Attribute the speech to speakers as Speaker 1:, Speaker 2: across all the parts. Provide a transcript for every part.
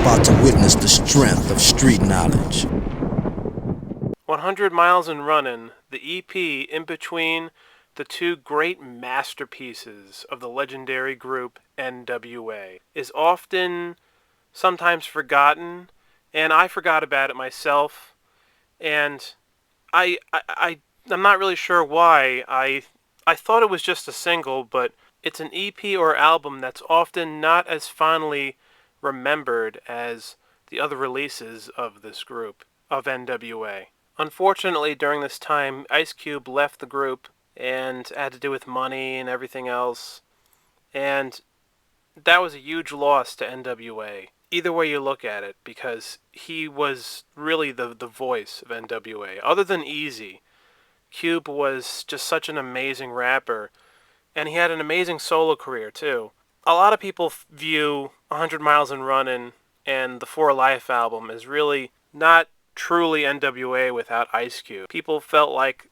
Speaker 1: about to witness the strength of street knowledge.
Speaker 2: 100 Miles and Runnin', the EP in between the two great masterpieces of the legendary group N.W.A, is often sometimes forgotten, and I forgot about it myself, and I'm not really sure why. I thought it was just a single, but it's an EP or album that's often not as fondly remembered as the other releases of this group, of N.W.A. Unfortunately, during this time, Ice Cube left the group and had to do with money and everything else, and that was a huge loss to N.W.A. Either way you look at it, because he was really the voice of N.W.A. Other than Eazy, Cube was just such an amazing rapper, and he had an amazing solo career too. A lot of people view 100 Miles and Runnin' and the For Life album as really not truly N.W.A. without Ice Cube. People felt like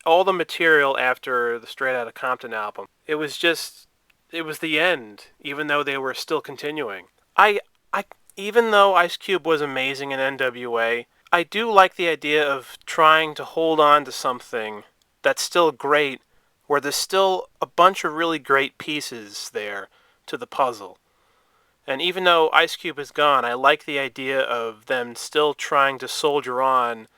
Speaker 2: all the material after the Straight Outta Compton album, it was the end, even though they were still continuing. I even though Ice Cube was amazing in N.W.A, I do like the idea of trying to hold on to something that's still great, where there's still a bunch of really great pieces there to the puzzle. And even though Ice Cube is gone, I like the idea of them still trying to soldier on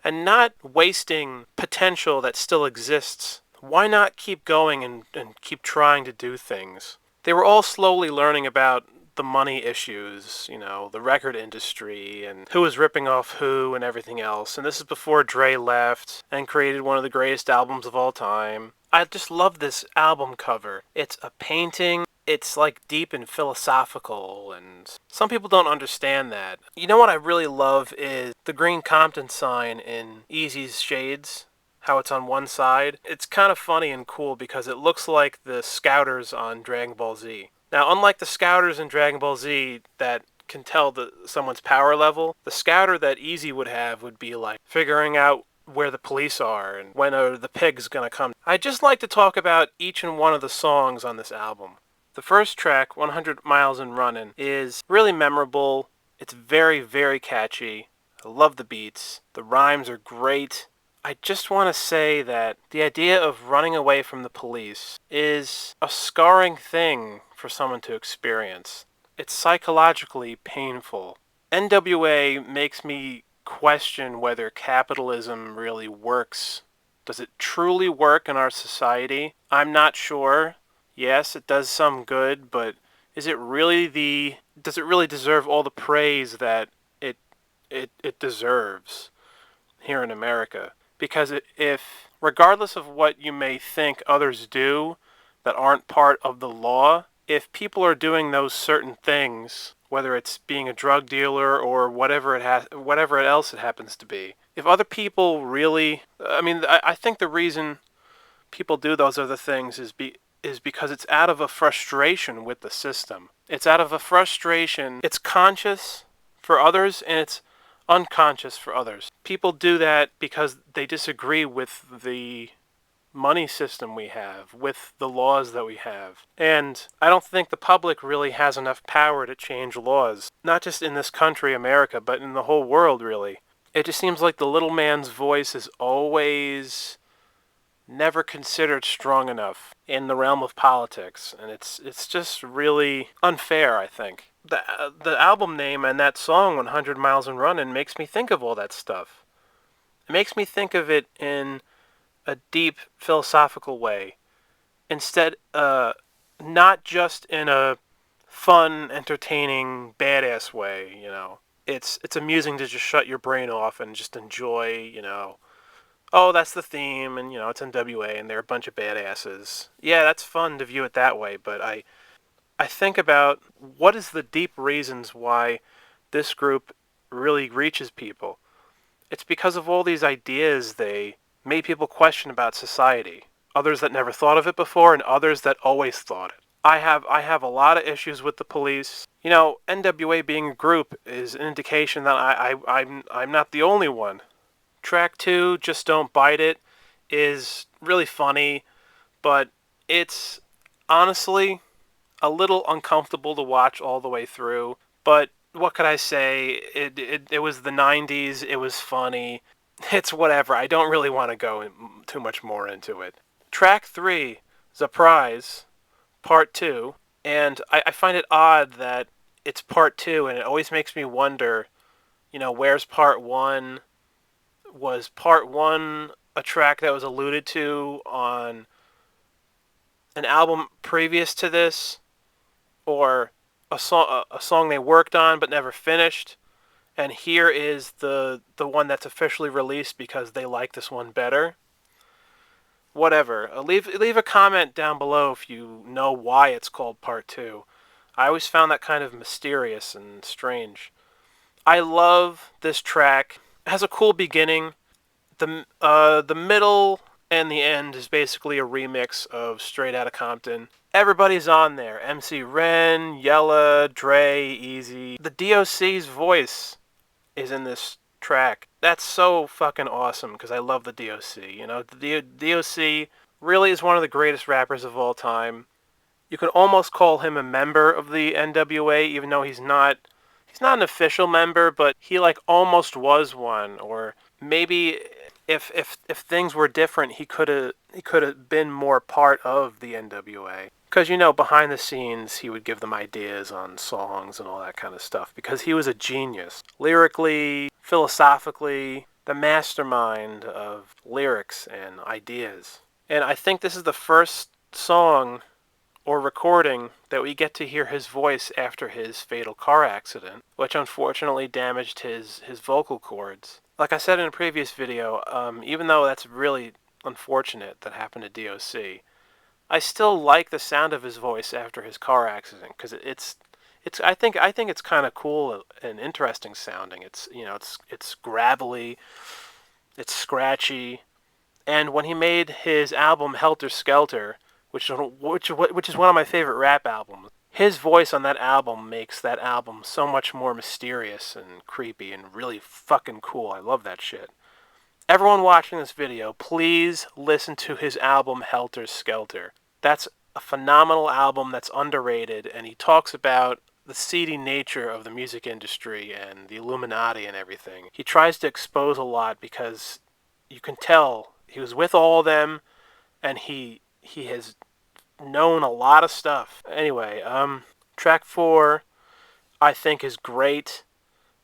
Speaker 2: and not wasting potential that still exists. Why not keep going and keep trying to do things? They were all slowly learning about the money issues, the record industry, and who was ripping off who and everything else. And this is before Dre left and created one of the greatest albums of all time. I just love this album cover. It's a painting. It's like deep and philosophical, and some people don't understand that. You know what I really love is the green Compton sign in Eazy's Shades, how it's on one side. It's kind of funny and cool because it looks like the Scouters on Dragon Ball Z. Now, unlike the Scouters in Dragon Ball Z that can tell someone's power level, the Scouter that Eazy would have would be like figuring out where the police are and when are the pigs gonna come. I'd just like to talk about each and one of the songs on this album. The first track, 100 Miles and Runnin', is really memorable. It's very, very catchy. I love the beats. The rhymes are great. I just want to say that the idea of running away from the police is a scarring thing for someone to experience. It's psychologically painful. N.W.A. makes me question whether capitalism really works. Does it truly work in our society? I'm not sure. Yes, it does some good, but does it really deserve all the praise that it deserves here in America? Because if, regardless of what you may think others do that aren't part of the law, if people are doing those certain things, whether it's being a drug dealer or whatever else it happens to be, if other people really, I think the reason people do those other things is because it's out of a frustration with the system. It's out of a frustration. It's conscious for others and it's unconscious for others. People do that because they disagree with the money system we have, with the laws that we have. And I don't think the public really has enough power to change laws, not just in this country, America, but in the whole world, really. It just seems like the little man's voice is always never considered strong enough in the realm of politics, and it's just really unfair, I think. The album name and that song 100 Miles and Runnin' makes me think of all that stuff. It makes me think of it in a deep philosophical way, instead not just in a fun, entertaining, badass way. It's amusing to just shut your brain off and just enjoy, oh, that's the theme, and it's N.W.A. and they're a bunch of badasses. Yeah, that's fun to view it that way, but I think about what is the deep reasons why this group really reaches people. It's because of all these ideas they made people question about society. Others that never thought of it before, and others that always thought it. I have a lot of issues with the police. N.W.A. being a group is an indication that I'm not the only one. Track 2, Just Don't Bite It, is really funny, but it's honestly a little uncomfortable to watch all the way through. But what could I say? It was the 90s. It was funny. It's whatever. I don't really want to go too much more into it. Track 3, Surprise, Part 2. And I find it odd that it's Part 2, and it always makes me wonder, where's Part 1? Was Part 1 a track that was alluded to on an album previous to this? Or a song they worked on but never finished? And here is the one that's officially released because they like this one better. Whatever. Leave a comment down below if you know why it's called Part 2. I always found that kind of mysterious and strange. I love this track. It has a cool beginning. The middle and the end is basically a remix of Straight Outta Compton. Everybody's on there. MC Ren, Yella, Dre, Eazy. The D.O.C's voice is in this track. That's so fucking awesome because I love the D.O.C. The D.O.C. really is one of the greatest rappers of all time. You could almost call him a member of the N.W.A. even though he's not. He's not an official member, but he like almost was one. Or maybe if things were different, he could have been more part of the N.W.A. Because behind the scenes, he would give them ideas on songs and all that kind of stuff. Because he was a genius, lyrically, philosophically, the mastermind of lyrics and ideas. And I think this is the first song or recording that we get to hear his voice after his fatal car accident, which unfortunately damaged his vocal cords. Like I said in a previous video, even though that's really unfortunate that happened to D.O.C., I still like the sound of his voice after his car accident because it's I think it's kind of cool and interesting sounding. It's gravelly, it's scratchy, and when he made his album Helter Skelter, which is one of my favorite rap albums, his voice on that album makes that album so much more mysterious and creepy and really fucking cool. I love that shit. Everyone watching this video, please listen to his album Helter Skelter. That's a phenomenal album that's underrated, and he talks about the seedy nature of the music industry and the Illuminati and everything. He tries to expose a lot because you can tell he was with all of them, and he has known a lot of stuff. Anyway, track 4 I think is great.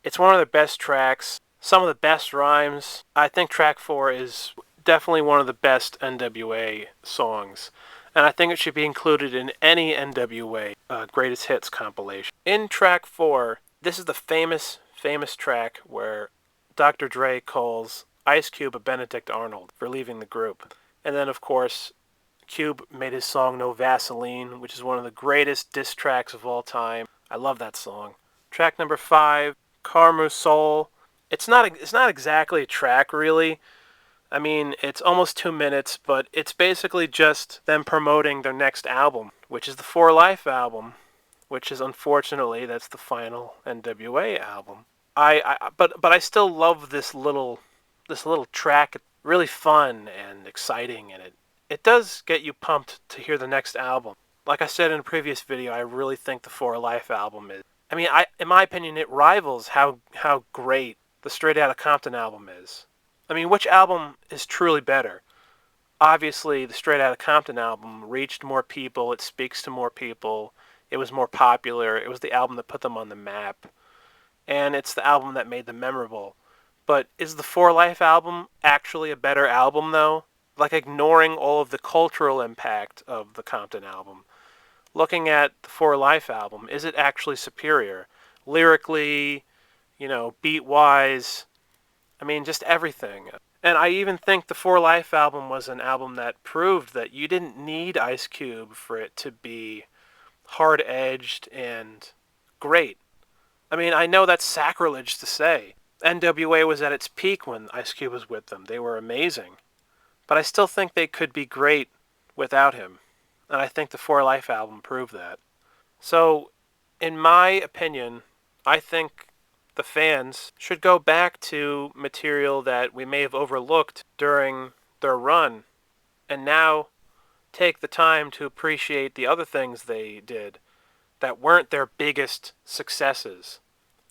Speaker 2: It's one of their best tracks. Some of the best rhymes. I think track 4 is definitely one of the best N.W.A. songs. And I think it should be included in any N.W.A. Greatest Hits compilation. In track 4, this is the famous track where Dr. Dre calls Ice Cube a Benedict Arnold for leaving the group. And then, of course, Cube made his song No Vaseline, which is one of the greatest diss tracks of all time. I love that song. Track number 5, Karma Soul. It's not exactly a track, really. I mean, it's almost 2 minutes, but it's basically just them promoting their next album, which is the For Life album, which is unfortunately that's the final N.W.A. album. But I still love this little track. It's really fun and exciting, and it does get you pumped to hear the next album. Like I said in a previous video, I really think the For Life album is. I mean, in my opinion, it rivals how great the Straight Outta Compton album is. I mean, which album is truly better? Obviously, the Straight Outta Compton album reached more people. It speaks to more people. It was more popular. It was the album that put them on the map. And it's the album that made them memorable. But is the For Life album actually a better album, though? Like, ignoring all of the cultural impact of the Compton album. Looking at the For Life album, is it actually superior? Lyrically, beat-wise, I mean, just everything. And I even think the For Life album was an album that proved that you didn't need Ice Cube for it to be hard-edged and great. I mean, I know that's sacrilege to say. N.W.A. was at its peak when Ice Cube was with them. They were amazing. But I still think they could be great without him. And I think the For Life album proved that. So, in my opinion, I think the fans should go back to material that we may have overlooked during their run and now take the time to appreciate the other things they did that weren't their biggest successes.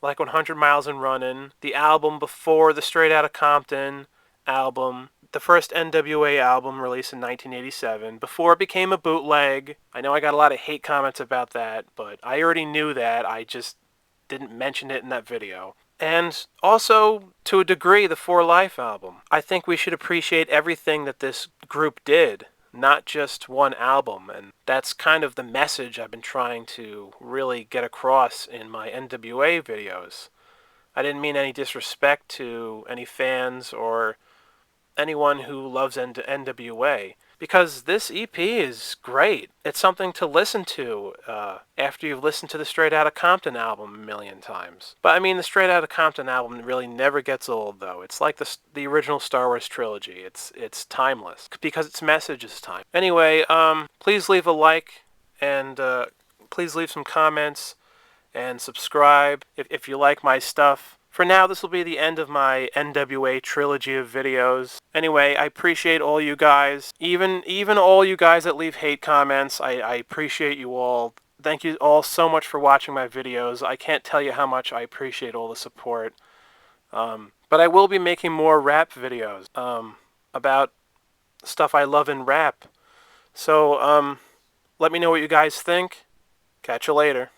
Speaker 2: like 100 Miles and Runnin', the album before the Straight Outta Compton album, the first N.W.A. album released in 1987, before it became a bootleg. I know I got a lot of hate comments about that, but I already knew that. I just didn't mention it in that video. And also, to a degree, the For Life album. I think we should appreciate everything that this group did, not just one album. And that's kind of the message I've been trying to really get across in my N.W.A. videos. I didn't mean any disrespect to any fans or anyone who loves N.W.A. because this EP is great. It's something to listen to after you've listened to the Straight Outta Compton album a million times. But I mean, the Straight Outta Compton album really never gets old, though. It's like the original Star Wars trilogy. It's timeless because its message is timeless. Anyway, please leave a like and please leave some comments and subscribe if you like my stuff. For now, this will be the end of my N.W.A. trilogy of videos. Anyway, I appreciate all you guys. Even all you guys that leave hate comments, I appreciate you all. Thank you all so much for watching my videos. I can't tell you how much I appreciate all the support. But I will be making more rap videos about stuff I love in rap. So let me know what you guys think. Catch you later.